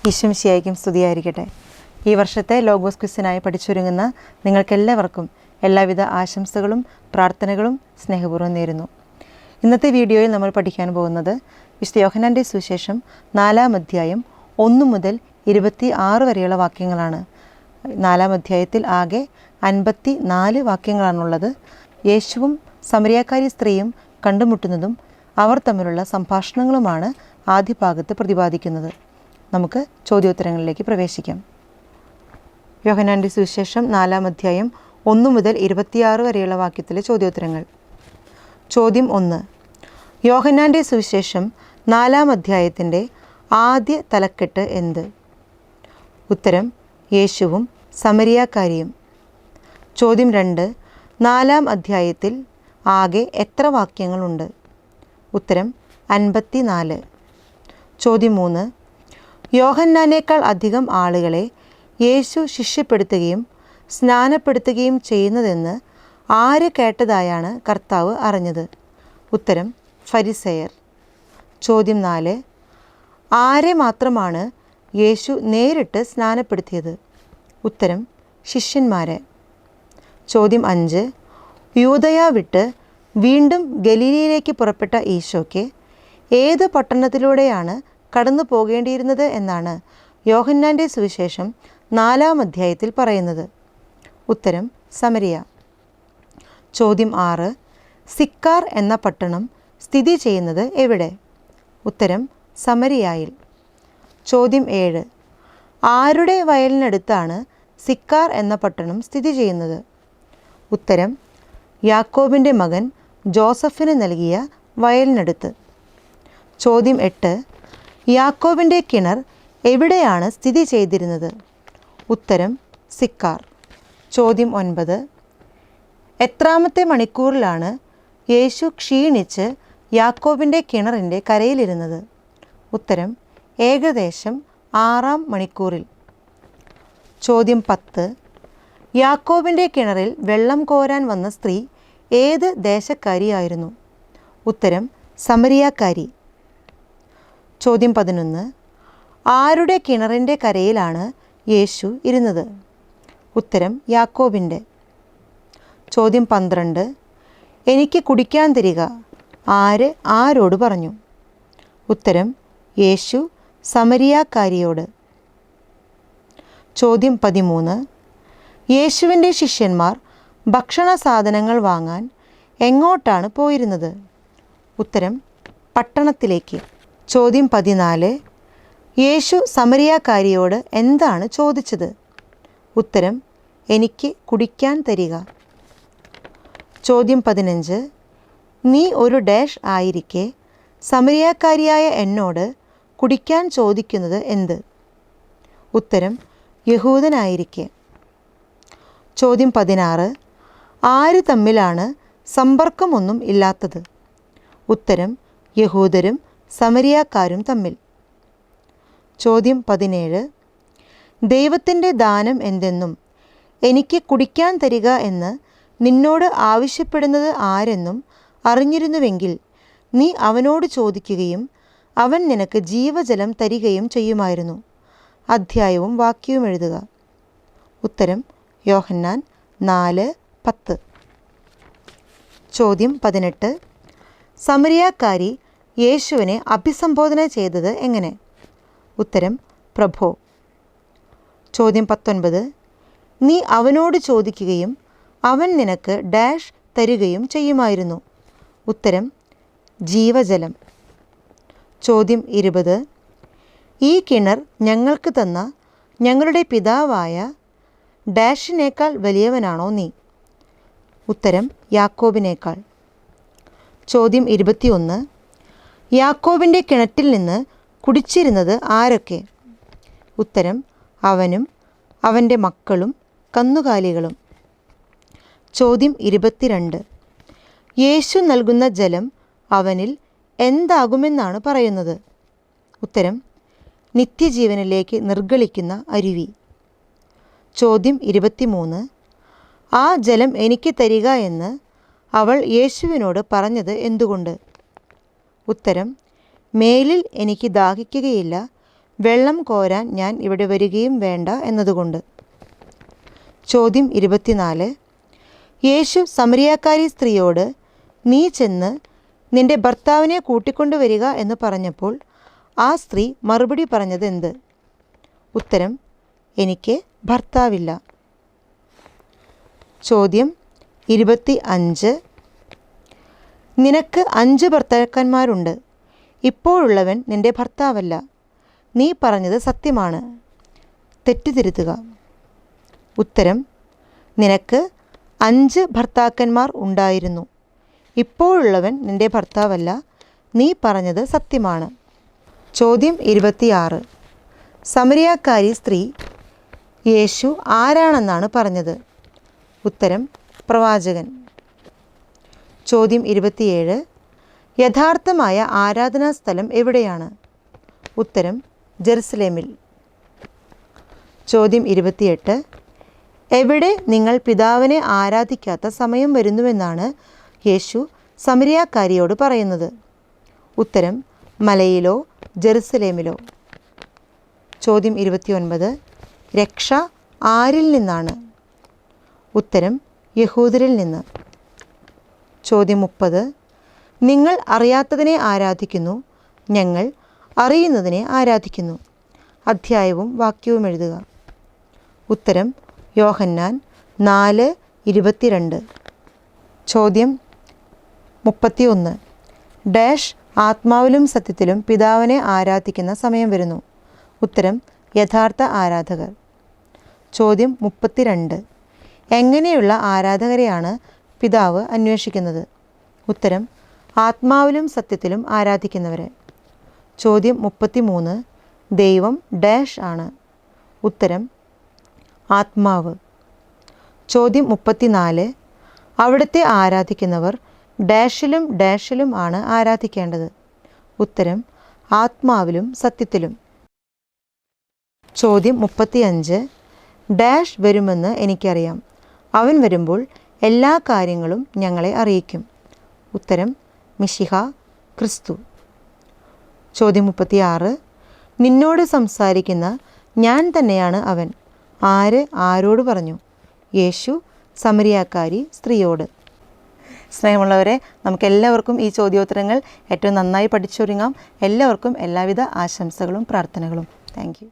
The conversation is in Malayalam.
ഈശ്വമിശിയായിരിക്കും സ്തുതിയായിരിക്കട്ടെ. ഈ വർഷത്തെ ലോഗോസ് ക്വിസിനായി പഠിച്ചൊരുങ്ങുന്ന നിങ്ങൾക്കെല്ലാവർക്കും എല്ലാവിധ ആശംസകളും പ്രാർത്ഥനകളും സ്നേഹപൂർവ്വം നേരുന്നു. ഇന്നത്തെ വീഡിയോയിൽ നമ്മൾ പഠിക്കാൻ പോകുന്നത് വിശുദ്ധ യോഹന്നാൻ്റെ സുവിശേഷം 4-ാം അധ്യായം 1 മുതൽ 26 വരെയുള്ള വാക്യങ്ങളാണ്. 4-ാം അധ്യായത്തിൽ ആകെ 54 വാക്യങ്ങളാണുള്ളത്. യേശുവും സമരിയാക്കാരി സ്ത്രീയും കണ്ടുമുട്ടുന്നതും അവർ തമ്മിലുള്ള സംഭാഷണങ്ങളുമാണ് ആദ്യ ഭാഗത്ത് പ്രതിപാദിക്കുന്നത്. നമുക്ക് ചോദ്യോത്തരങ്ങളിലേക്ക് പ്രവേശിക്കാം. യോഹന്നാൻ്റെ സുവിശേഷം 4-ാം അധ്യായം 1 മുതൽ 26 വരെയുള്ള വാക്യത്തിലെ ചോദ്യോത്തരങ്ങൾ. ചോദ്യം 1. യോഹന്നാൻ്റെ സുവിശേഷം 4-ാം അധ്യായത്തിൻ്റെ ആദ്യ തലക്കെട്ട് എന്ത്? ഉത്തരം: യേശുവും സമരിയാക്കാരിയും. ചോദ്യം 2. 4-ാം അധ്യായത്തിൽ ആകെ എത്ര വാക്യങ്ങളുണ്ട്? ഉത്തരം: 54. ചോദ്യം 3. യോഹന്നാനേക്കാൾ അധികം ആളുകളെ യേശു ശിഷ്യപ്പെടുത്തുകയും സ്നാനപ്പെടുത്തുകയും ചെയ്യുന്നതെന്ന് ആര് കേട്ടതായാണ് കർത്താവ് അറിഞ്ഞത്? ഉത്തരം: ഫരിസേയർ. ചോദ്യം 4. ആരെ മാത്രമാണ് യേശു നേരിട്ട് സ്നാനപ്പെടുത്തിയത്? ഉത്തരം: ശിഷ്യന്മാരെ. ചോദ്യം 5. യൂദയ വിട്ട് വീണ്ടും ഗലീലയിലേക്ക് പുറപ്പെട്ട ഈശോയ്ക്ക് ഏത് പട്ടണത്തിലൂടെയാണ് കടന്നു പോകേണ്ടിയിരുന്നത് എന്നാണ് യോഹന്നാൻ്റെ സുവിശേഷം 4-ാം അധ്യായത്തിൽ പറയുന്നത്? ഉത്തരം: സമരിയ. ചോദ്യം 6. സിക്കാർ എന്ന പട്ടണം സ്ഥിതി ചെയ്യുന്നത് എവിടെ? ഉത്തരം: സമരിയായിൽ. ചോദ്യം 7. ആരുടെ വയലിനടുത്താണ് സിക്കാർ എന്ന പട്ടണം സ്ഥിതി ചെയ്യുന്നത്? ഉത്തരം: യാക്കോബിൻ്റെ മകൻ ജോസഫിന് നൽകിയ വയലിനടുത്ത്. ചോദ്യം 8. യാക്കോബിൻ്റെ കിണർ എവിടെയാണ് സ്ഥിതി ചെയ്തിരുന്നത്? ഉത്തരം: സിക്കാർ. ചോദ്യം 9. എത്രാമത്തെ മണിക്കൂറിലാണ് യേശു ക്ഷീണിച്ച് യാക്കോബിൻ്റെ കിണറിൻ്റെ കരയിലിരുന്നത്? ഉത്തരം: ഏകദേശം 6-ാം മണിക്കൂറിൽ. ചോദ്യം 10. യാക്കോബിൻ്റെ കിണറിൽ വെള്ളം കോരാൻ വന്ന സ്ത്രീ ഏത് ദേശക്കാരിയായിരുന്നു? ഉത്തരം: സമരിയാക്കാരി. ചോദ്യം 11. ആരുടെ കിണറിൻ്റെ കരയിലാണ് യേശു ഇരുന്നത്? ഉത്തരം: യാക്കോബിൻ്റെ. ചോദ്യം 12. എനിക്ക് കുടിക്കാൻ തരിക ആര് ആരോട് പറഞ്ഞു? ഉത്തരം: യേശു സമരിയാക്കാരിയോട്. ചോദ്യം 13. യേശുവിൻ്റെ ശിഷ്യന്മാർ ഭക്ഷണ സാധനങ്ങൾ വാങ്ങാൻ എങ്ങോട്ടാണ് പോയിരുന്നത്? ഉത്തരം: പട്ടണത്തിലേക്ക്. ചോദ്യം 14. യേശു സമരിയാക്കാരിയോട് എന്താണ് ചോദിച്ചത്? ഉത്തരം: എനിക്ക് കുടിക്കാൻ തരിക. ചോദ്യം 15. നീ ഒരു ഡാഷ് ആയിരിക്കെ സമരിയാക്കാരിയായ എന്നോട് കുടിക്കാൻ ചോദിക്കുന്നത് എന്ത്? ഉത്തരം: യഹൂദനായിരിക്കെ. ചോദ്യം 16. ആര് തമ്മിലാണ് സമ്പർക്കമൊന്നും ഇല്ലാത്തത്? ഉത്തരം: യഹൂദരും സമരിയാക്കാരും തമ്മിൽ. ചോദ്യം 17. ദൈവത്തിൻ്റെ ദാനം എന്തെന്നും എനിക്ക് കുടിക്കാൻ തരിക എന്ന് നിന്നോട് ആവശ്യപ്പെടുന്നത് ആരെന്നും അറിഞ്ഞിരുന്നുവെങ്കിൽ നീ അവനോട് ചോദിക്കുകയും അവൻ നിനക്ക് ജീവജലം തരികയും ചെയ്യുമായിരുന്നു. അധ്യായവും വാക്യവും എഴുതുക. ഉത്തരം: യോഹന്നാൻ 4:10. ചോദ്യം 18. സമരിയാക്കാരി യേശുവിനെ അഭിസംബോധന ചെയ്തത് എങ്ങനെ? ഉത്തരം: പ്രഭോ. ചോദ്യം 19. നീ അവനോട് ചോദിക്കുകയും അവൻ നിനക്ക് ഡാഷ് തരികയും ചെയ്യുമായിരുന്നു. ഉത്തരം: ജീവജലം. ചോദ്യം 20. ഈ കിണർ ഞങ്ങൾക്ക് തന്ന ഞങ്ങളുടെ പിതാവായ ഡാഷിനേക്കാൾ വലിയവനാണോ നീ? ഉത്തരം: യാക്കോബിനേക്കാൾ. ചോദ്യം 21. യാക്കോബിൻ്റെ കിണറ്റിൽ നിന്ന് കുടിച്ചിരുന്നത് ആരൊക്കെ? ഉത്തരം: അവനും അവൻ്റെ മക്കളും കന്നുകാലികളും. ചോദ്യം 22. യേശു നൽകുന്ന ജലം അവനിൽ എന്താകുമെന്നാണ് പറയുന്നത്? ഉത്തരം: നിത്യജീവനിലേക്ക് നിർഗളിക്കുന്ന അരുവി. ചോദ്യം 23. ആ ജലം എനിക്ക് തരിക എന്ന് അവൾ യേശുവിനോട് പറഞ്ഞത് എന്തുകൊണ്ട്? ഉത്തരം: മേലിൽ എനിക്ക് ദാഹിക്കുകയില്ല, വെള്ളം കോരാൻ ഞാൻ ഇവിടെ വരികയും വേണ്ട എന്നതുകൊണ്ട്. ചോദ്യം 24. യേശു സമരിയാക്കാരി സ്ത്രീയോട് നീ ചെന്ന് നിന്റെ ഭർത്താവിനെ കൂട്ടിക്കൊണ്ടുവരിക എന്ന് പറഞ്ഞപ്പോൾ ആ സ്ത്രീ മറുപടി പറഞ്ഞത് എന്ത്? ഉത്തരം: എനിക്ക് ഭർത്താവില്ല. ചോദ്യം 25. നിനക്ക് 5 ഭർത്താക്കന്മാരുണ്ട്. ഇപ്പോഴുള്ളവൻ നിന്റെ ഭർത്താവല്ല. നീ പറഞ്ഞത് സത്യമാണ്. തെറ്റുതിരുത്തുക. ഉത്തരം: നിനക്ക് 5 ഭർത്താക്കന്മാർ ഉണ്ടായിരുന്നു. ഇപ്പോഴുള്ളവൻ നിന്റെ ഭർത്താവല്ല. നീ പറഞ്ഞത് സത്യമാണ്. ചോദ്യം 26. സമരിയാക്കാരി സ്ത്രീ യേശു ആരാണെന്നാണ് പറഞ്ഞത്? ഉത്തരം: പ്രവാചകൻ. ചോദ്യം 27. യഥാർത്ഥമായ ആരാധനാ സ്ഥലം എവിടെയാണ്? ഉത്തരം: ജെറുസലേമിൽ. ചോദ്യം 28. എവിടെ നിങ്ങൾ പിതാവിനെ ആരാധിക്കാത്ത സമയം വരുന്നുവെന്നാണ് യേശു സമരിയാക്കാരിയോട് പറയുന്നത്? ഉത്തരം: മലയിലോ ജെറുസലേമിലോ. ചോദ്യം 29. രക്ഷ ആരിൽ നിന്നാണ്? ഉത്തരം: യഹൂദരിൽ നിന്ന്. ചോദ്യം 30. നിങ്ങൾ അറിയാത്തതിനെ ആരാധിക്കുന്നു, ഞങ്ങൾ അറിയുന്നതിനെ ആരാധിക്കുന്നു. അധ്യായവും വാക്യവും എഴുതുക. ഉത്തരം: യോഹന്നാൻ 4:22. ചോദ്യം 31. ഡാഷ് ആത്മാവിലും സത്യത്തിലും പിതാവിനെ ആരാധിക്കുന്ന സമയം വരുന്നു. ഉത്തരം: യഥാർത്ഥ ആരാധകർ. ചോദ്യം 32. എങ്ങനെയുള്ള ആരാധകരെയാണ് പിതാവ് അന്വേഷിക്കുന്നത്? ഉത്തരം: ആത്മാവിലും സത്യത്തിലും ആരാധിക്കുന്നവരെ. ചോദ്യം 33. ദൈവം ഡാഷ് ആണ്. ഉത്തരം: ആത്മാവ്. ചോദ്യം 34. അവിടുത്തെ ആരാധിക്കുന്നവർ ഡാഷിലും ഡാഷിലും ആണ് ആരാധിക്കേണ്ടത്. ഉത്തരം: ആത്മാവിലും സത്യത്തിലും. ചോദ്യം 35. ഡാഷ് വരുമെന്ന് എനിക്കറിയാം. അവൻ വരുമ്പോൾ എല്ലാ കാര്യങ്ങളും ഞങ്ങളെ അറിയിക്കും. ഉത്തരം: മിശിഹ, ക്രിസ്തു. ചോദ്യം 36. നിന്നോട് സംസാരിക്കുന്ന ഞാൻ തന്നെയാണ് അവൻ. ആര് ആരോട് പറഞ്ഞു? യേശു സമരിയാക്കാരി സ്ത്രീയോട്. സ്നേഹമുള്ളവരെ, നമുക്കെല്ലാവർക്കും ഈ ചോദ്യോത്തരങ്ങൾ ഏറ്റവും നന്നായി പഠിച്ചൊരുങ്ങാം. എല്ലാവർക്കും എല്ലാവിധ ആശംസകളും പ്രാർത്ഥനകളും. Thank you.